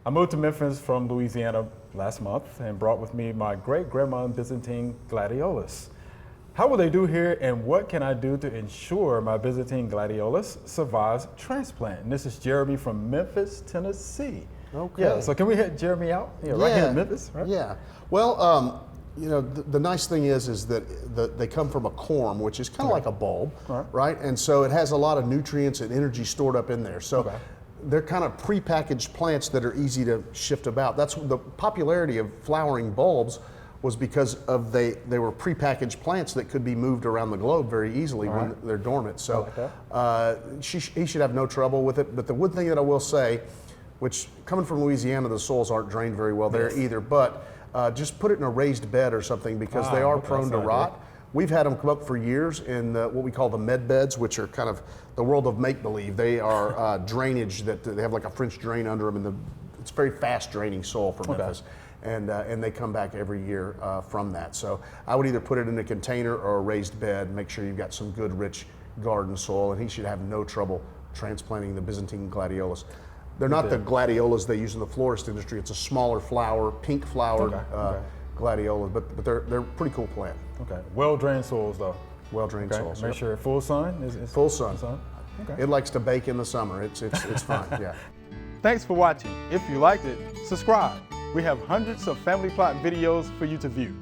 I moved to Memphis from Louisiana last month and brought with me my great-grandma Byzantine Gladiolus. How will they do here, and what can I do to ensure my Byzantine Gladiolus survives transplant? And this is Jeremy from Memphis, Tennessee. Okay. Yeah, so can we hit Jeremy out? Yeah, right here in Memphis, right? Yeah. Well, you know, the nice thing is that they come from a corm, which is kind of like a bulb, right? And so it has a lot of nutrients and energy stored up in there. So they're kind of prepackaged plants that are easy to shift about. That's the popularity of flowering bulbs was because of they were prepackaged plants that could be moved around the globe very easily when they're dormant. So he should have no trouble with it. But the one thing that I will say, which coming from Louisiana, the soils aren't drained very well there either, but just put it in a raised bed or something because they are prone to rot. We've had them come up for years in what we call the med beds, which are kind of the world of make-believe. They are drainage that they have like a French drain under them, and it's very fast draining soil for Memphis. And they come back every year from that. So I would either put it in a container or a raised bed, make sure you've got some good rich garden soil, and he should have no trouble transplanting the Byzantine Gladiolus. They're not the gladiolas they use in the florist industry. It's a smaller flower, pink flowered gladiola, but they're a pretty cool plant. Okay, well-drained soils though. Well-drained soils. Make sure full sun is full sun. Okay. It likes to bake in the summer. It's fine, yeah. Thanks for watching. If you liked it, subscribe. We have hundreds of family plot videos for you to view.